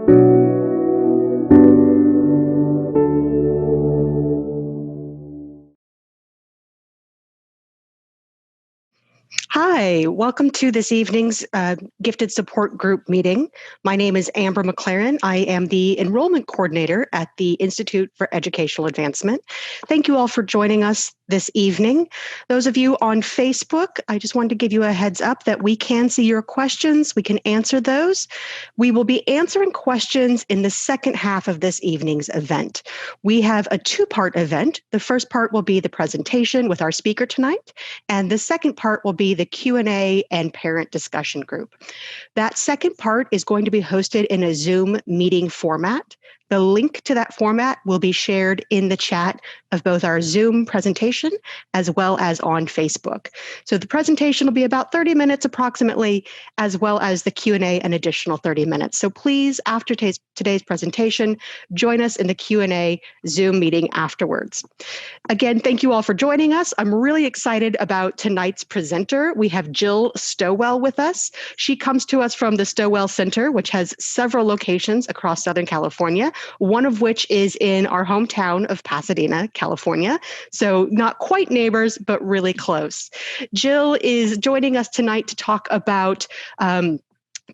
Hi, welcome to this evening's Gifted Support Group meeting. My name is Amber McLaren. I am the Enrollment Coordinator at the Institute for Educational Advancement. Thank you all for joining us this evening. Those of you on Facebook, I just wanted to give you a heads up that we can see your questions. We can answer those. We will be answering questions in the second half of this evening's event. We have a two-part event. The first part will be the presentation with our speaker tonight, and the second part will be the Q&A and parent discussion group. That second part is going to be hosted in a Zoom meeting format. The link to that format will be shared in the chat of both our Zoom presentation as well as on Facebook. So the presentation will be about 30 minutes approximately, as well as the Q&A an additional 30 minutes. So please, after today's presentation, join us in the Q&A Zoom meeting afterwards. Again, thank you all for joining us. I'm really excited about tonight's presenter. We have Jill Stowell with us. She comes to us from the Stowell Learning Center, which has several locations across Southern California, one of which is in our hometown of Pasadena, California. So not quite neighbors, but really close. Jill is joining us tonight to talk about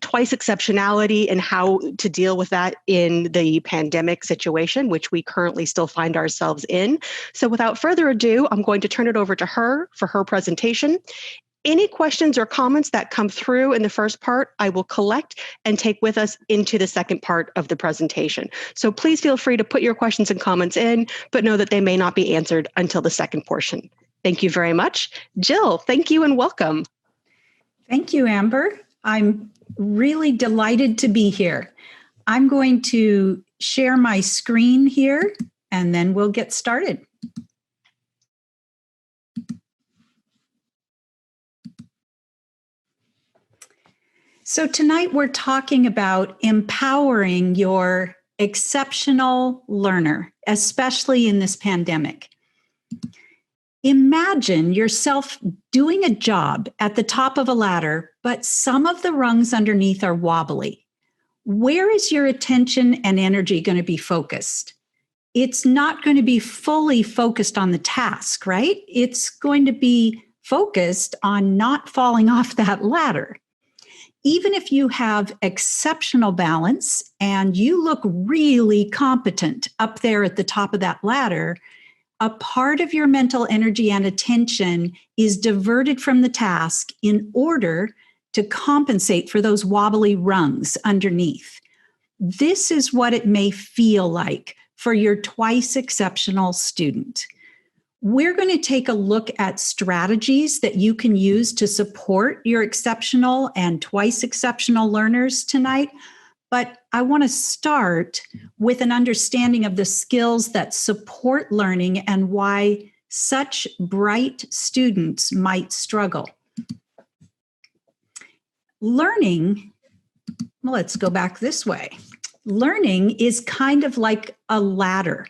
twice exceptionality and how to deal with that in the pandemic situation, which we currently still find ourselves in. So without further ado, I'm going to turn it over to her for her presentation. Any questions or comments that come through in the first part, I will collect and take with us into the second part of the presentation. So please feel free to put your questions and comments in, but know that they may not be answered until the second portion. Thank you very much. Jill, thank you and welcome. Thank you, Amber. I'm really delighted to be here. I'm going to share my screen here and then we'll get started. So tonight we're talking about empowering your exceptional learner, especially in this pandemic. Imagine yourself doing a job at the top of a ladder, but some of the rungs underneath are wobbly. Where is your attention and energy going to be focused? It's not going to be fully focused on the task, right? It's going to be focused on not falling off that ladder. Even if you have exceptional balance and you look really competent up there at the top of that ladder, a part of your mental energy and attention is diverted from the task in order to compensate for those wobbly rungs underneath. This is what it may feel like for your twice exceptional student. We're going to take a look at strategies that you can use to support your exceptional and twice exceptional learners tonight. But I want to start with an understanding of the skills that support learning and why such bright students might struggle. Learning, well, let's go back this way. Learning is kind of like a ladder.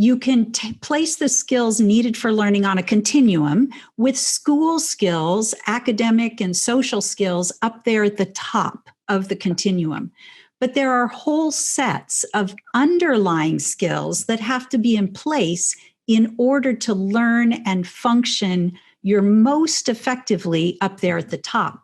You can place the skills needed for learning on a continuum with school skills, academic and social skills up there at the top of the continuum. But there are whole sets of underlying skills that have to be in place in order to learn and function your most effectively up there at the top.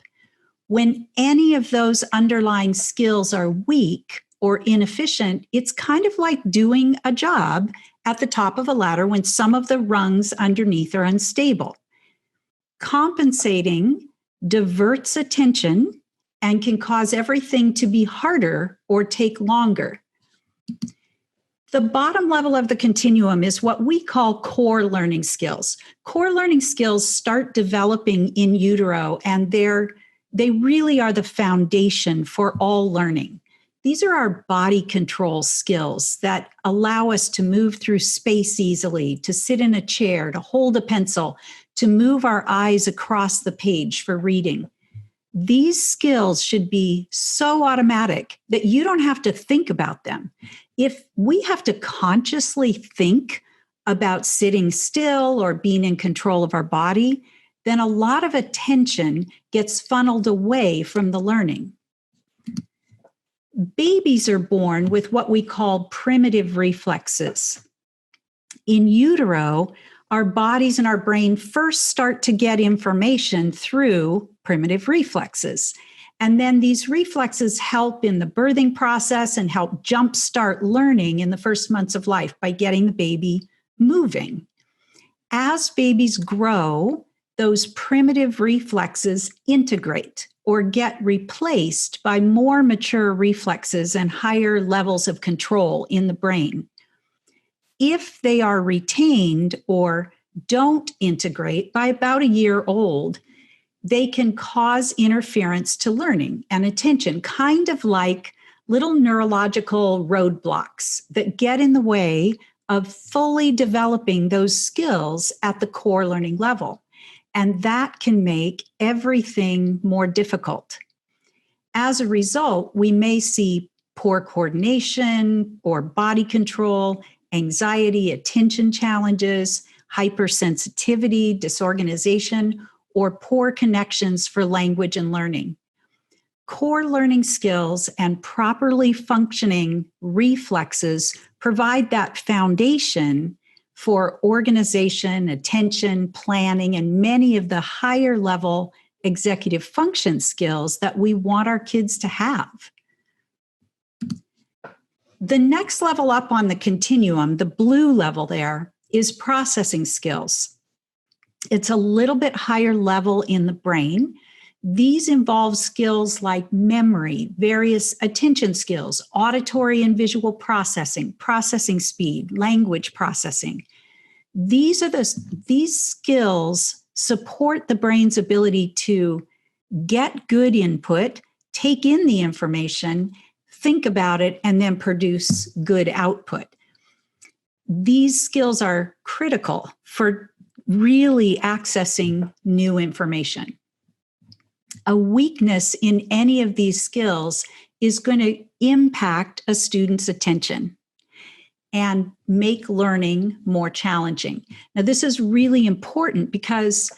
When any of those underlying skills are weak or inefficient, it's kind of like doing a job at the top of a ladder when some of the rungs underneath are unstable. Compensating diverts attention and can cause everything to be harder or take longer. The bottom level of the continuum is what we call core learning skills. Core learning skills start developing in utero, and they really are the foundation for all learning. These are our body control skills that allow us to move through space easily, to sit in a chair, to hold a pencil, to move our eyes across the page for reading. These skills should be so automatic that you don't have to think about them. If we have to consciously think about sitting still or being in control of our body, then a lot of attention gets funneled away from the learning. Babies are born with what we call primitive reflexes. In utero, our bodies and our brain first start to get information through primitive reflexes. And then these reflexes help in the birthing process and help jumpstart learning in the first months of life by getting the baby moving. As babies grow, those primitive reflexes integrate or get replaced by more mature reflexes and higher levels of control in the brain. If they are retained or don't integrate by about a year old, they can cause interference to learning and attention, kind of like little neurological roadblocks that get in the way of fully developing those skills at the core learning level. And that can make everything more difficult. As a result, we may see poor coordination or body control, anxiety, attention challenges, hypersensitivity, disorganization, or poor connections for language and learning. Core learning skills and properly functioning reflexes provide that foundation for organization, attention, planning, and many of the higher level executive function skills that we want our kids to have. The next level up on the continuum, the blue level there, is processing skills. It's a little bit higher level in the brain. These involve skills like memory, various attention skills, auditory and visual processing, processing speed, language processing. These skills support the brain's ability to get good input, take in the information, think about it, and then produce good output. These skills are critical for really accessing new information. A weakness in any of these skills is going to impact a student's attention and make learning more challenging. Now, this is really important because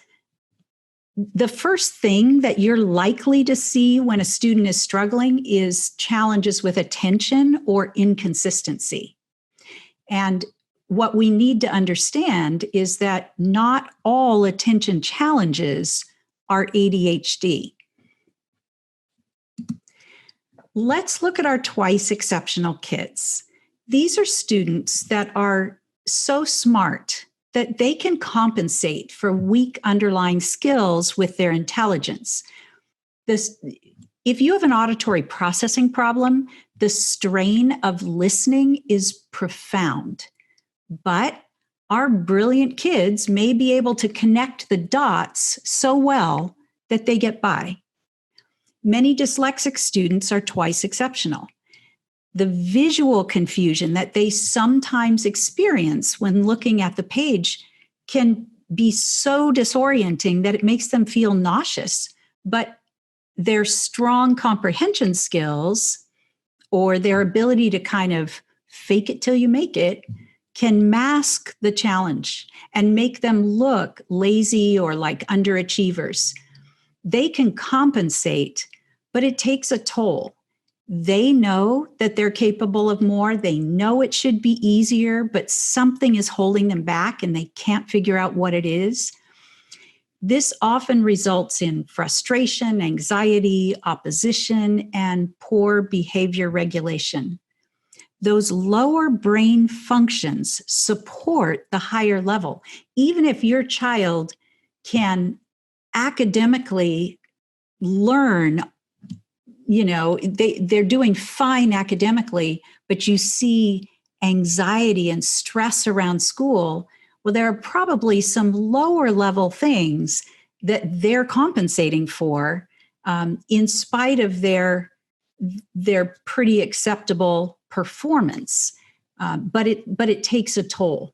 the first thing that you're likely to see when a student is struggling is challenges with attention or inconsistency. And what we need to understand is that not all attention challenges are ADHD. Let's look at our twice exceptional kids. These are students that are so smart that they can compensate for weak underlying skills with their intelligence. If you have an auditory processing problem, the strain of listening is profound. But our brilliant kids may be able to connect the dots so well that they get by. Many dyslexic students are twice exceptional. The visual confusion that they sometimes experience when looking at the page can be so disorienting that it makes them feel nauseous. But their strong comprehension skills or their ability to kind of fake it till you make it can mask the challenge and make them look lazy or like underachievers. They can compensate, but it takes a toll. They know that they're capable of more. They know it should be easier, but something is holding them back and they can't figure out what it is. This often results in frustration, anxiety, opposition, and poor behavior regulation. Those lower brain functions support the higher level. Even if your child can academically learn, they're doing fine academically, but you see anxiety and stress around school, well, there are probably some lower level things that they're compensating for in spite of their pretty acceptable performance, but it takes a toll.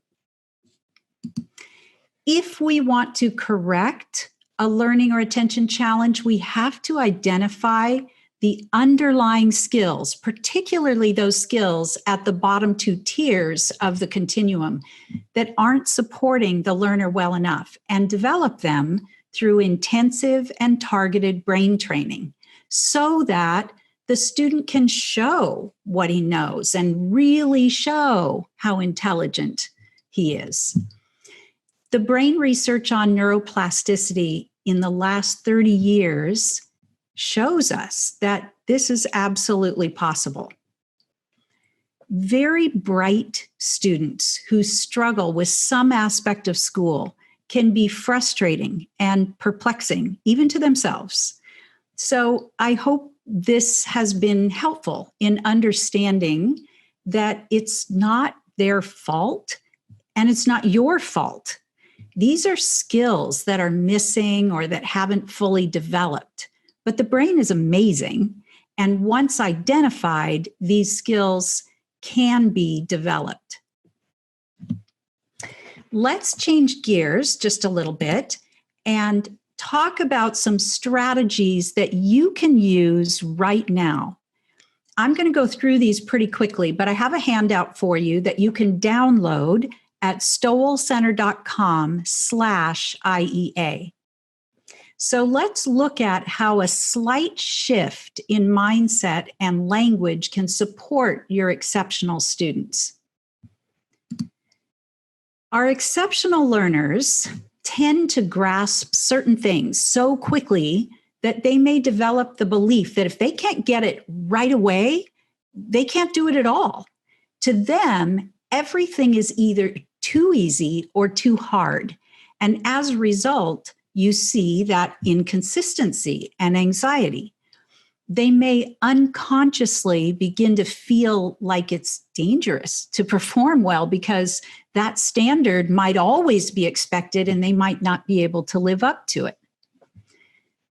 If we want to correct a learning or attention challenge, we have to identify the underlying skills, particularly those skills at the bottom two tiers of the continuum that aren't supporting the learner well enough, and develop them through intensive and targeted brain training so that the student can show what he knows and really show how intelligent he is. The brain research on neuroplasticity in the last 30 years shows us that this is absolutely possible. Very bright students who struggle with some aspect of school can be frustrating and perplexing, even to themselves. So I hope this has been helpful in understanding that it's not their fault and it's not your fault. These are skills that are missing or that haven't fully developed. But the brain is amazing. And once identified, these skills can be developed. Let's change gears just a little bit and talk about some strategies that you can use right now. I'm going to go through these pretty quickly, but I have a handout for you that you can download at stowellcenter.com/IEA. So let's look at how a slight shift in mindset and language can support your exceptional students. Our exceptional learners tend to grasp certain things so quickly that they may develop the belief that if they can't get it right away, they can't do it at all. To them, everything is either too easy or too hard. And as a result, you see that inconsistency and anxiety. They may unconsciously begin to feel like it's dangerous to perform well because that standard might always be expected and they might not be able to live up to it.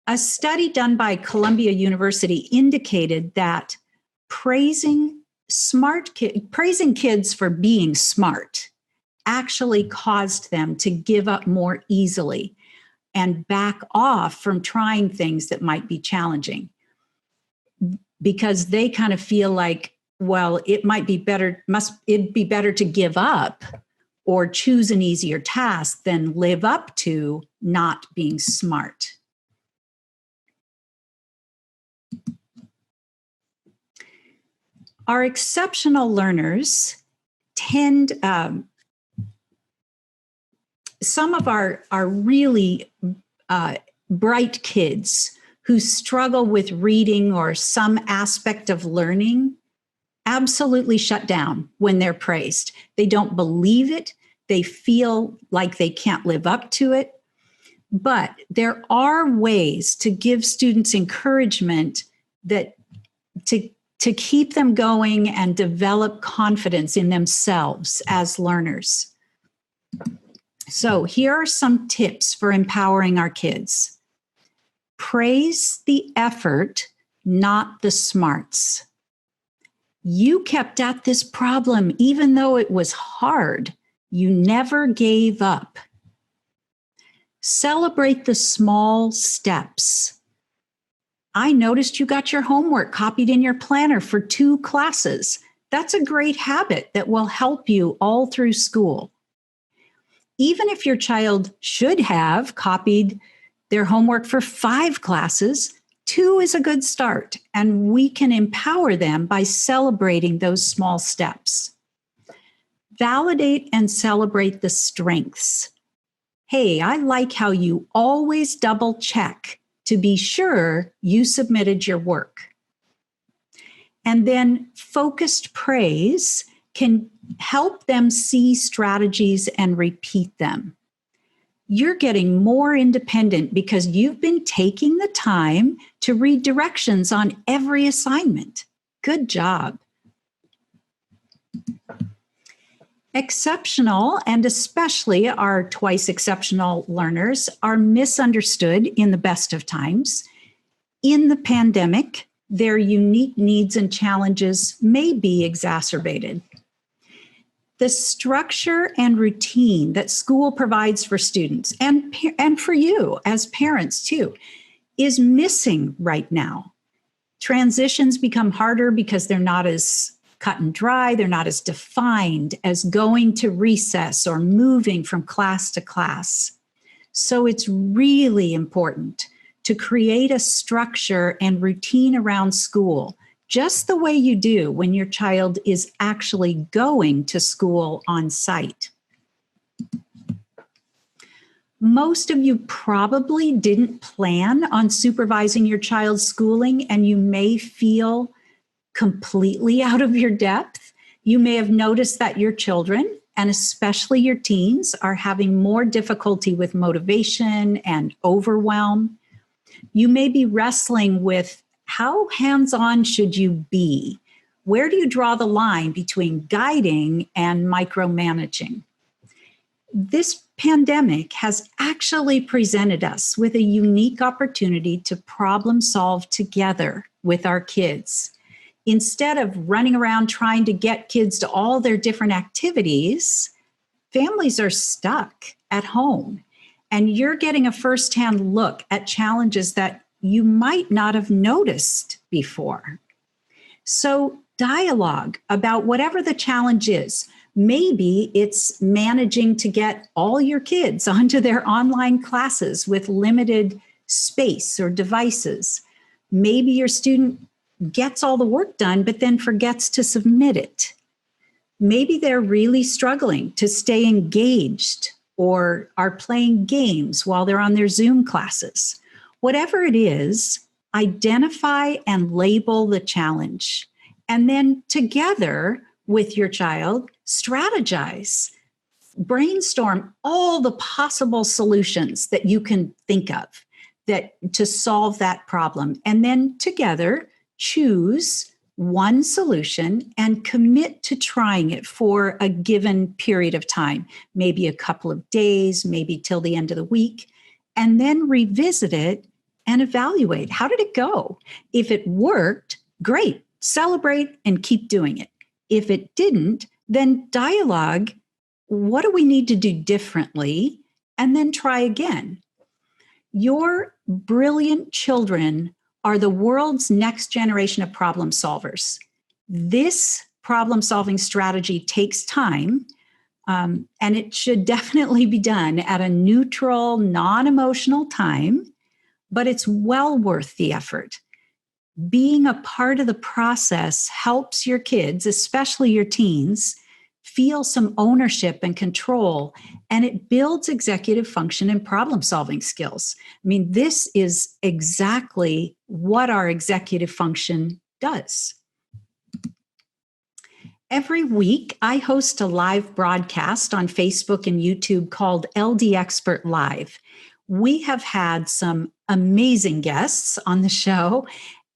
A study done by Columbia University indicated that praising kids for being smart actually caused them to give up more easily and back off from trying things that might be challenging, because they kind of feel like, well, it'd be better to give up or choose an easier task than live up to not being smart. Our exceptional learners tend, some of our really bright kids who struggle with reading or some aspect of learning absolutely shut down when they're praised. They don't believe it. They feel like they can't live up to it. But there are ways to give students encouragement that to keep them going and develop confidence in themselves as learners. So here are some tips for empowering our kids. Praise the effort, not the smarts. You kept at this problem even though it was hard. You never gave up. Celebrate the small steps. I noticed you got your homework copied in your planner for 2 classes. That's a great habit that will help you all through school. Even if your child should have copied their homework for 5 classes, 2 is a good start, and we can empower them by celebrating those small steps. Validate and celebrate the strengths. Hey, I like how you always double check to be sure you submitted your work. And then focused praise can help them see strategies and repeat them. You're getting more independent because you've been taking the time to read directions on every assignment. Good job. Exceptional, and especially our twice exceptional learners, are misunderstood in the best of times. In the pandemic, their unique needs and challenges may be exacerbated. The structure and routine that school provides for students and for you as parents too is missing right now. Transitions become harder because they're not as cut and dry, they're not as defined as going to recess or moving from class to class. So it's really important to create a structure and routine around school, just the way you do when your child is actually going to school on site. Most of you probably didn't plan on supervising your child's schooling, and you may feel completely out of your depth. You may have noticed that your children, and especially your teens, are having more difficulty with motivation and overwhelm. You may be wrestling with how hands-on should you be? Where do you draw the line between guiding and micromanaging? This pandemic has actually presented us with a unique opportunity to problem solve together with our kids. Instead of running around trying to get kids to all their different activities, families are stuck at home, and you're getting a firsthand look at challenges that you might not have noticed before. So dialogue about whatever the challenge is. Maybe it's managing to get all your kids onto their online classes with limited space or devices. Maybe your student gets all the work done, but then forgets to submit it. Maybe they're really struggling to stay engaged or are playing games while they're on their Zoom classes. Whatever it is, identify and label the challenge. And then together with your child, strategize. Brainstorm all the possible solutions that you can think of to solve that problem. And then together, choose one solution and commit to trying it for a given period of time, maybe a couple of days, maybe till the end of the week, and then revisit it and evaluate. How did it go? If it worked, great, celebrate and keep doing it. If it didn't, then dialogue, what do we need to do differently? And then try again. Your brilliant children are the world's next generation of problem solvers. This problem solving strategy takes time, and it should definitely be done at a neutral, non-emotional time, but it's well worth the effort. Being a part of the process helps your kids, especially your teens, feel some ownership and control, and it builds executive function and problem-solving skills. I mean, this is exactly what our executive function does. Every week, I host a live broadcast on Facebook and YouTube called LD Expert Live. We have had some amazing guests on the show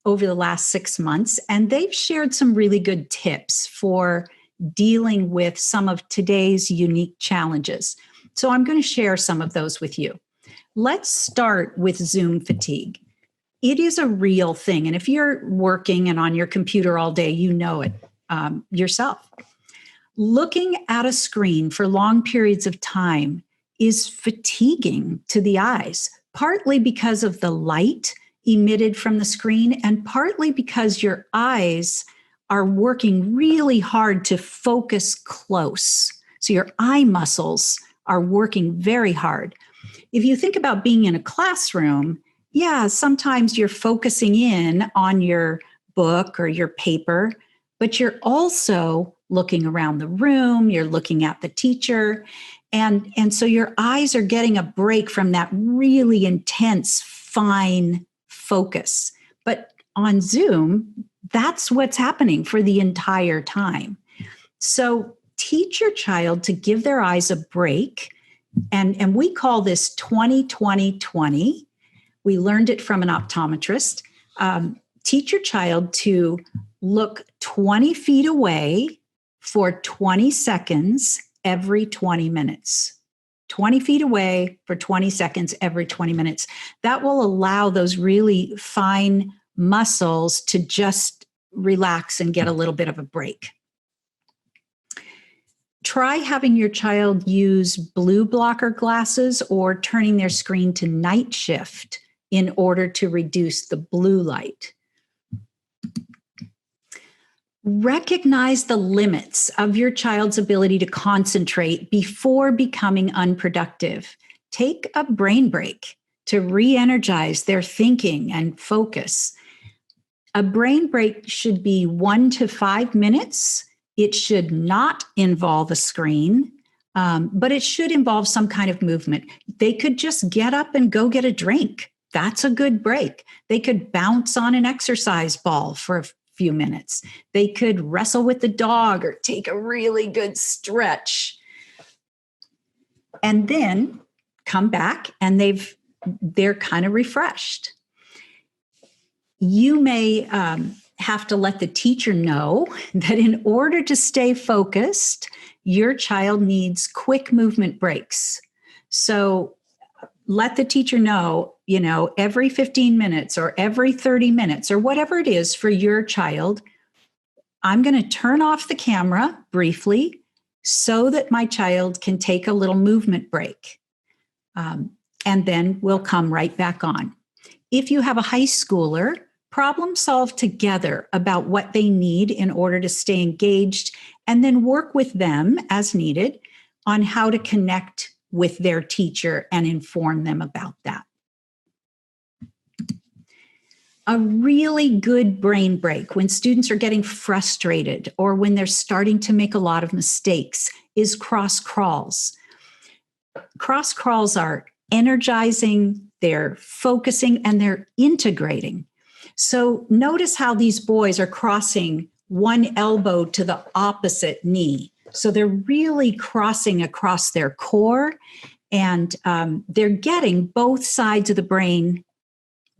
over the last 6 months, and they've shared some really good tips for dealing with some of today's unique challenges. So I'm going to share some of those with you. Let's start with Zoom fatigue. It is a real thing. And if you're working and on your computer all day, you know it yourself. Looking at a screen for long periods of time is fatiguing to the eyes, partly because of the light emitted from the screen and partly because your eyes are working really hard to focus close. So your eye muscles are working very hard. If you think about being in a classroom, sometimes you're focusing in on your book or your paper, but you're also looking around the room, you're looking at the teacher, and so your eyes are getting a break from that really intense, fine focus. But on Zoom, that's what's happening for the entire time. So teach your child to give their eyes a break. And we call this 20-20-20. We learned it from an optometrist. Teach your child to look 20 feet away for 20 seconds every 20 minutes. 20 feet away for 20 seconds every 20 minutes. That will allow those really fine muscles to just relax and get a little bit of a break. Try having your child use blue blocker glasses or turning their screen to night shift in order to reduce the blue light. Recognize the limits of your child's ability to concentrate before becoming unproductive. Take a brain break. to re-energize their thinking and focus. A brain break should be 1 to 5 minutes. It should not involve a screen, but it should involve some kind of movement. They could just get up and go get a drink. That's a good break. They could bounce on an exercise ball for a few minutes. They could wrestle with the dog or take a really good stretch. And then come back and they're kind of refreshed. You may have to let the teacher know that in order to stay focused, your child needs quick movement breaks. So let the teacher know, every 15 minutes or every 30 minutes or whatever it is for your child, I'm going to turn off the camera briefly so that my child can take a little movement break. And then we'll come right back on. If you have a high schooler, problem solve together about what they need in order to stay engaged, and then work with them as needed on how to connect with their teacher and inform them about that. A really good brain break when students are getting frustrated or when they're starting to make a lot of mistakes is cross crawls. Cross crawls are energizing, they're focusing, and they're integrating. So notice how these boys are crossing one elbow to the opposite knee. So they're really crossing across their core, and they're getting both sides of the brain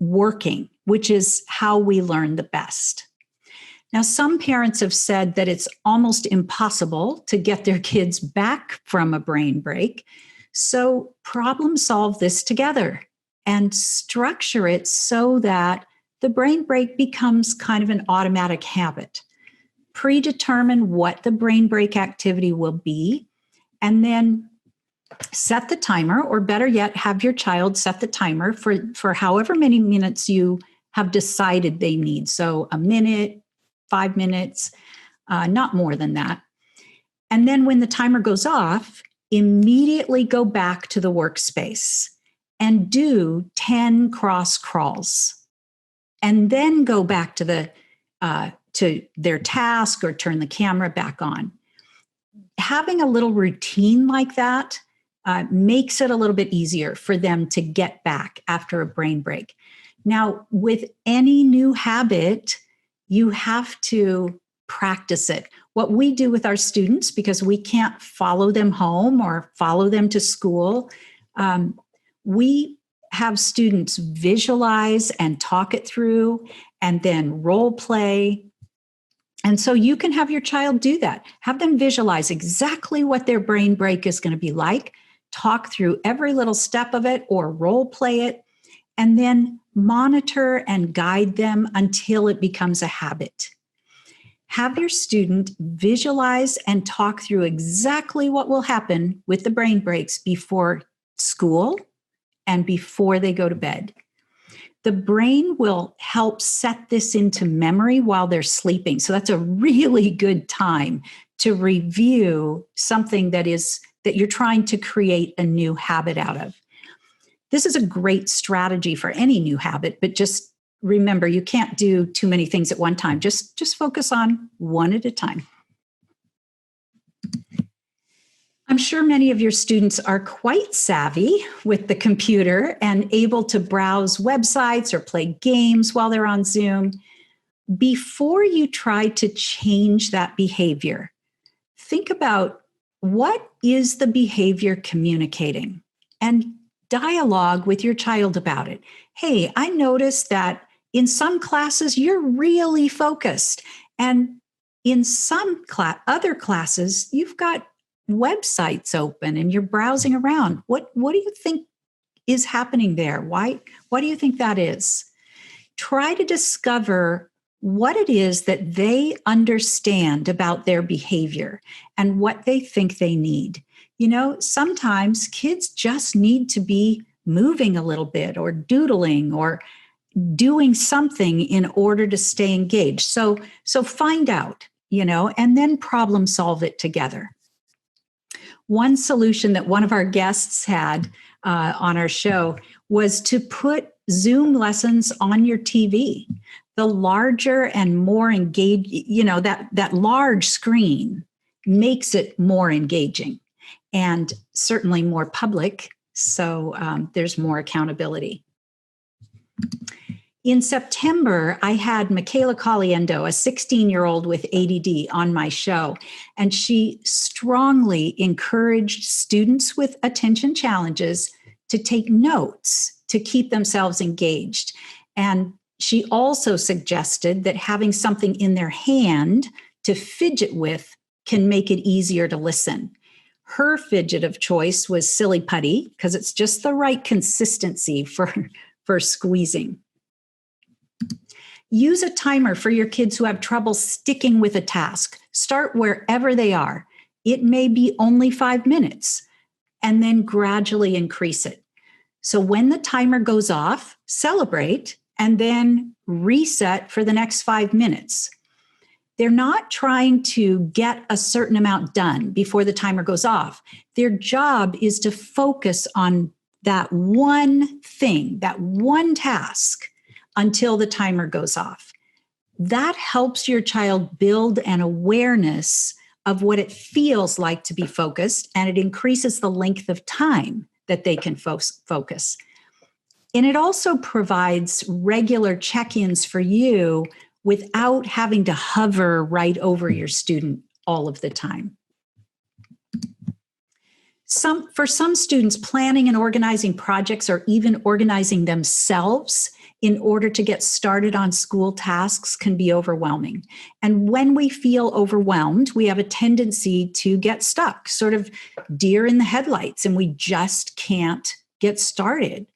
working, which is how we learn the best. Now, some parents have said that it's almost impossible to get their kids back from a brain break. So problem solve this together and structure it so that the brain break becomes kind of an automatic habit. Predetermine what the brain break activity will be, and then set the timer, or better yet, have your child set the timer for however many minutes you have decided they need. So a minute, 5 minutes, not more than that. And then when the timer goes off, immediately go back to the workspace and do 10 cross crawls. And then go back to their task or turn the camera back on. Having a little routine like that makes it a little bit easier for them to get back after a brain break. Now, with any new habit, you have to practice it. What we do with our students, because we can't follow them home or follow them to school, we have students visualize and talk it through and then role play. And so you can have your child do that. Have them visualize exactly what their brain break is going to be like, talk through every little step of it or role play it, and then monitor and guide them until it becomes a habit. Have your student visualize and talk through exactly what will happen with the brain breaks before school and before they go to bed. The brain will help set this into memory while they're sleeping. So that's a really good time to review something that you're trying to create a new habit out of. This is a great strategy for any new habit, but just remember, you can't do too many things at one time. Just focus on one at a time. I'm sure many of your students are quite savvy with the computer and able to browse websites or play games while they're on Zoom. Before you try to change that behavior, think about what is the behavior communicating, and dialogue with your child about it. Hey, I noticed that in some classes you're really focused, and in some other classes you've got websites open and you're browsing around. What do you think is happening there? Why do you think that is? Try to discover what it is that they understand about their behavior and what they think they need. Sometimes kids just need to be moving a little bit or doodling or doing something in order to stay engaged. So find out, and then problem solve it together. One solution that one of our guests had on our show was to put Zoom lessons on your TV. The larger and more engaged, that large screen makes it more engaging and certainly more public. So there's more accountability. In September, I had Michaela Caliendo, a 16-year-old with ADD, on my show, and she strongly encouraged students with attention challenges to take notes to keep themselves engaged. And she also suggested that having something in their hand to fidget with can make it easier to listen. Her fidget of choice was silly putty because it's just the right consistency for squeezing. Use a timer for your kids who have trouble sticking with a task. Start wherever they are. It may be only 5 minutes, and then gradually increase it. So when the timer goes off, celebrate and then reset for the next 5 minutes. They're not trying to get a certain amount done before the timer goes off. Their job is to focus on that one thing, that one task, until the timer goes off. That helps your child build an awareness of what it feels like to be focused, and it increases the length of time that they can focus. And it also provides regular check-ins for you without having to hover right over your student all of the time. For some students, planning and organizing projects or even organizing themselves in order to get started on school tasks can be overwhelming. And when we feel overwhelmed, we have a tendency to get stuck, sort of deer in the headlights, and we just can't get started.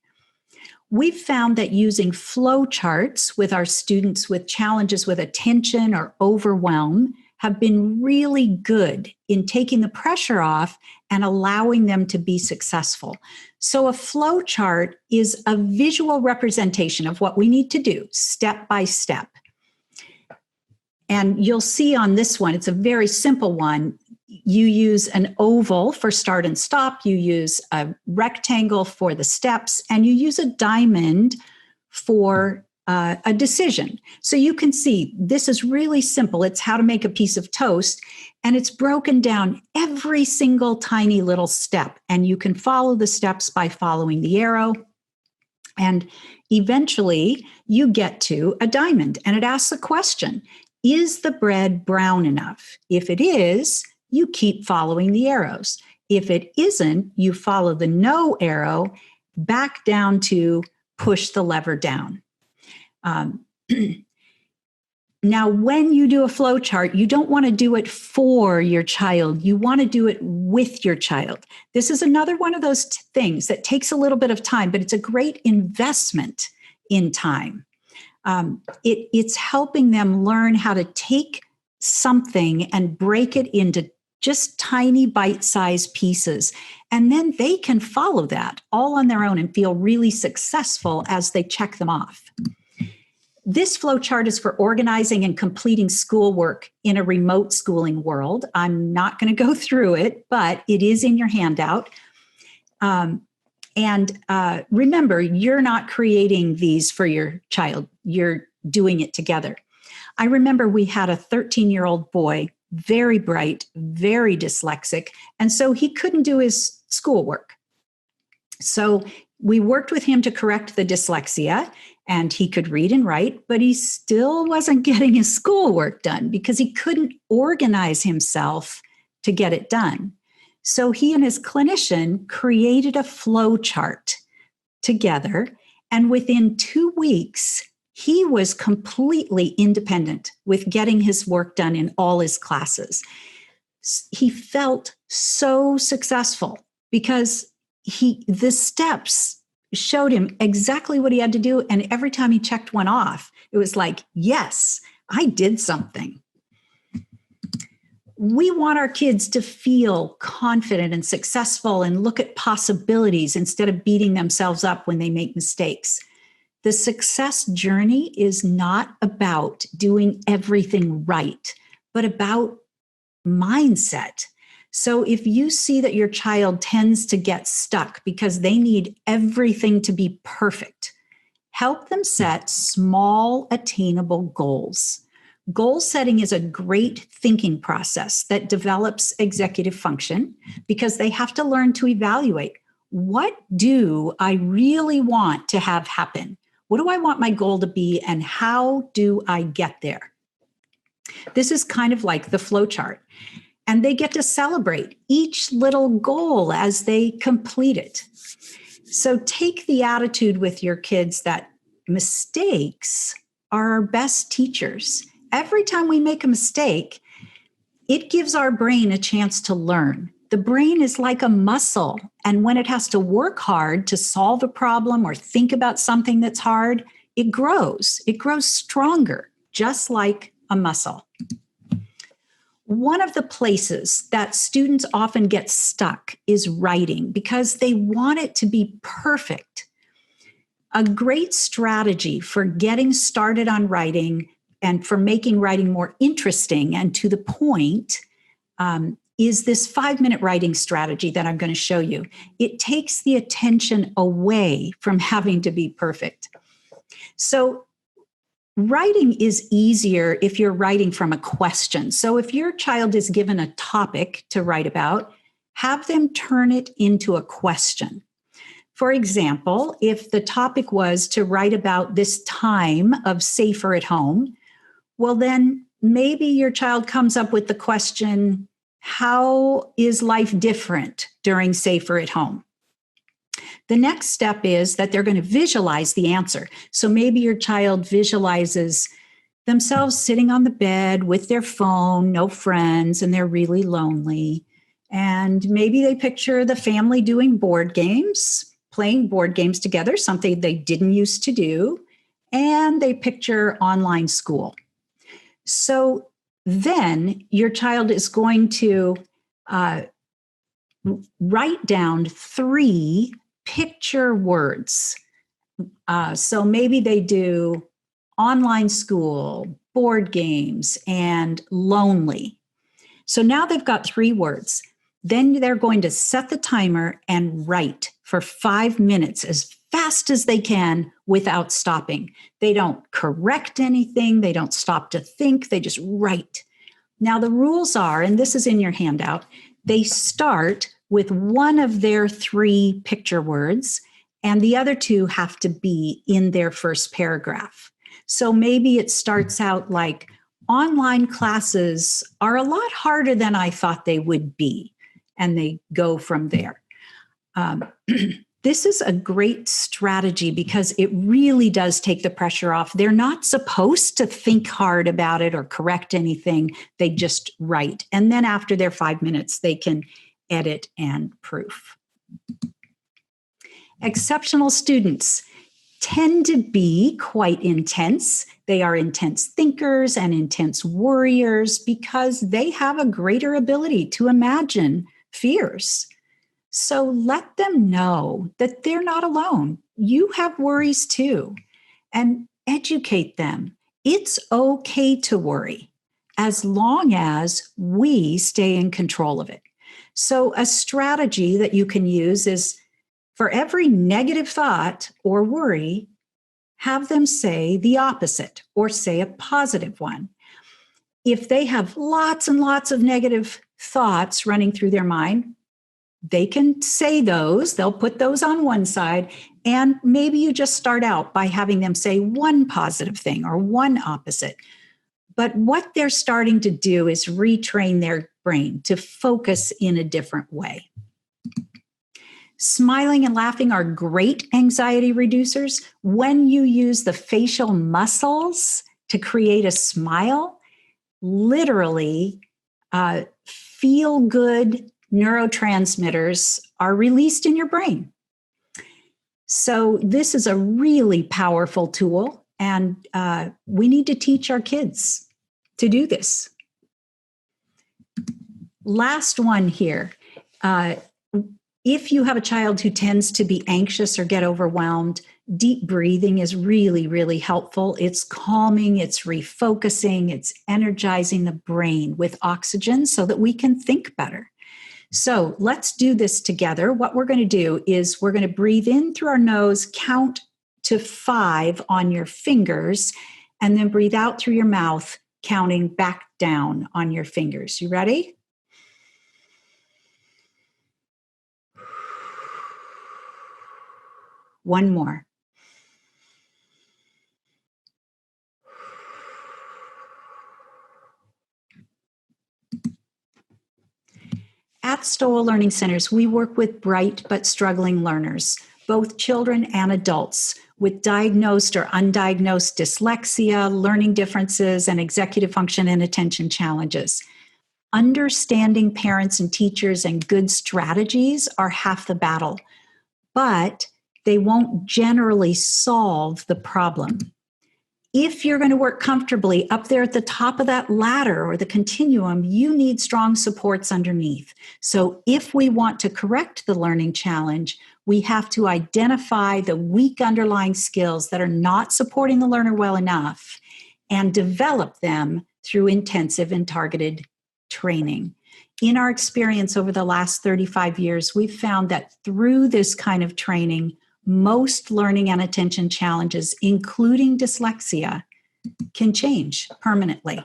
We've found that using flowcharts with our students with challenges with attention or overwhelm have been really good in taking the pressure off and allowing them to be successful. So a flowchart is a visual representation of what we need to do step by step. And you'll see on this one, it's a very simple one. You use an oval for start and stop, you use a rectangle for the steps, and you use a diamond for a decision. So you can see this is really simple. It's how to make a piece of toast, and it's broken down every single tiny little step. And you can follow the steps by following the arrow. And eventually you get to a diamond, and it asks a question: is the bread brown enough? If it is, you keep following the arrows. If it isn't, you follow the no arrow back down to push the lever down. Now, when you do a flow chart, you don't want to do it for your child. You want to do it with your child. This is another one of those things that takes a little bit of time, but it's a great investment in time. It's helping them learn how to take something and break it into just tiny bite-sized pieces. And then they can follow that all on their own and feel really successful as they check them off. This flow chart is for organizing and completing schoolwork in a remote schooling world. I'm not going to go through it, but it is in your handout. Remember, you're not creating these for your child. You're doing it together. I remember we had a 13-year-old boy, very bright, very dyslexic, and so he couldn't do his schoolwork. So we worked with him to correct the dyslexia, and he could read and write, but he still wasn't getting his schoolwork done because he couldn't organize himself to get it done. So he and his clinician created a flow chart together, and within 2 weeks, he was completely independent with getting his work done in all his classes. He felt so successful because the steps showed him exactly what he had to do. And every time he checked one off, it was like, yes, I did something. We want our kids to feel confident and successful and look at possibilities instead of beating themselves up when they make mistakes. The success journey is not about doing everything right, but about mindset. So if you see that your child tends to get stuck because they need everything to be perfect, help them set small, attainable goals. Goal setting is a great thinking process that develops executive function because they have to learn to evaluate, what do I really want to have happen? What do I want my goal to be, and how do I get there? This is kind of like the flowchart, and they get to celebrate each little goal as they complete it. So take the attitude with your kids that mistakes are our best teachers. Every time we make a mistake, it gives our brain a chance to learn. The brain is like a muscle, and when it has to work hard to solve a problem or think about something that's hard, it grows. It grows stronger, just like a muscle. One of the places that students often get stuck is writing because they want it to be perfect. A great strategy for getting started on writing and for making writing more interesting and to the point is this 5-minute writing strategy that I'm going to show you. It takes the attention away from having to be perfect. So writing is easier if you're writing from a question. So if your child is given a topic to write about, have them turn it into a question. For example, if the topic was to write about this time of safer at home, well, then maybe your child comes up with the question, how is life different during safer at home? The next step is that they're going to visualize the answer. So maybe your child visualizes themselves sitting on the bed with their phone, no friends, and they're really lonely. And maybe they picture the family doing board games, playing board games together, something they didn't used to do. And they picture online school. So then your child is going to write down 3 picture words. So maybe they do online school, board games, and lonely. So now they've got 3 words. Then they're going to set the timer and write for 5 minutes as fast as they can without stopping. They don't correct anything. They don't stop to think. They just write. Now the rules are, and this is in your handout, they start with one of their 3 picture words, and the other 2 have to be in their first paragraph. So maybe it starts out like, online classes are a lot harder than I thought they would be. And they go from there. This is a great strategy because it really does take the pressure off. They're not supposed to think hard about it or correct anything. They just write. And then after their 5 minutes, they can edit and proof. Exceptional students tend to be quite intense. They are intense thinkers and intense worriers because they have a greater ability to imagine fears. So let them know that they're not alone. You have worries too, and educate them. It's okay to worry as long as we stay in control of it. So a strategy that you can use is for every negative thought or worry, have them say the opposite or say a positive one. If they have lots and lots of negative thoughts running through their mind, they can say those, they'll put those on one side, and maybe you just start out by having them say one positive thing or one opposite. But what they're starting to do is retrain their brain to focus in a different way. Smiling and laughing are great anxiety reducers. When you use the facial muscles to create a smile, literally feel good neurotransmitters are released in your brain. So this is a really powerful tool, and we need to teach our kids to do this. Last one here. If you have a child who tends to be anxious or get overwhelmed, deep breathing is really, really helpful. It's calming, it's refocusing, it's energizing the brain with oxygen so that we can think better. So let's do this together. What we're going to do is we're going to breathe in through our nose, count to 5 on your fingers, and then breathe out through your mouth, counting back down on your fingers. You ready? One more. At Stowell Learning Centers, we work with bright but struggling learners, both children and adults, with diagnosed or undiagnosed dyslexia, learning differences, and executive function and attention challenges. Understanding parents and teachers and good strategies are half the battle, but they won't generally solve the problem. If you're going to work comfortably up there at the top of that ladder or the continuum, you need strong supports underneath. So if we want to correct the learning challenge, we have to identify the weak underlying skills that are not supporting the learner well enough and develop them through intensive and targeted training. In our experience over the last 35 years, we've found that through this kind of training, most learning and attention challenges, including dyslexia, can change permanently.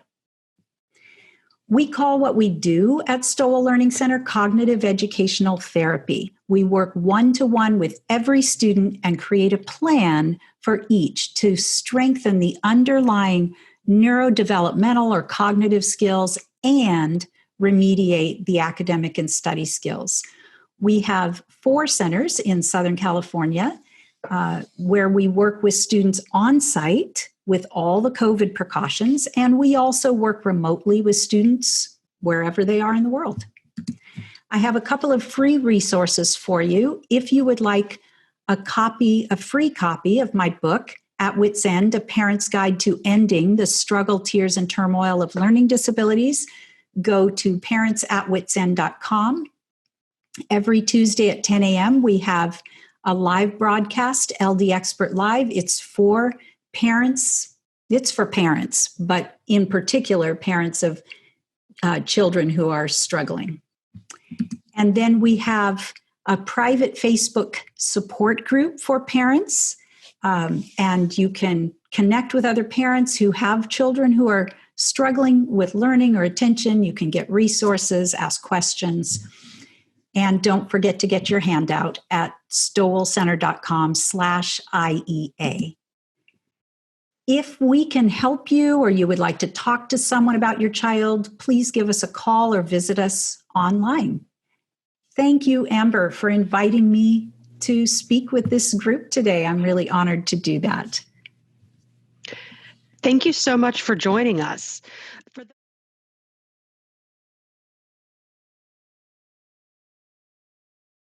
We call what we do at Stowell Learning Center cognitive educational therapy. We work one-to-one with every student and create a plan for each to strengthen the underlying neurodevelopmental or cognitive skills and remediate the academic and study skills. We have 4 centers in Southern California where we work with students on site with all the COVID precautions, and we also work remotely with students wherever they are in the world. I have a couple of free resources for you. If you would like a free copy of my book, At Wit's End, A Parent's Guide to Ending the Struggle, Tears, and Turmoil of Learning Disabilities, go to parentsatwitsend.com. Every Tuesday at 10 a.m., we have a live broadcast, LD Expert Live. It's for parents. It's for parents, but in particular, parents of children who are struggling. And then we have a private Facebook support group for parents, and you can connect with other parents who have children who are struggling with learning or attention. You can get resources, ask questions. And don't forget to get your handout at stowellcenter.com/IEA. If we can help you or you would like to talk to someone about your child, please give us a call or visit us online. Thank you, Amber, for inviting me to speak with this group today. I'm really honored to do that. Thank you so much for joining us.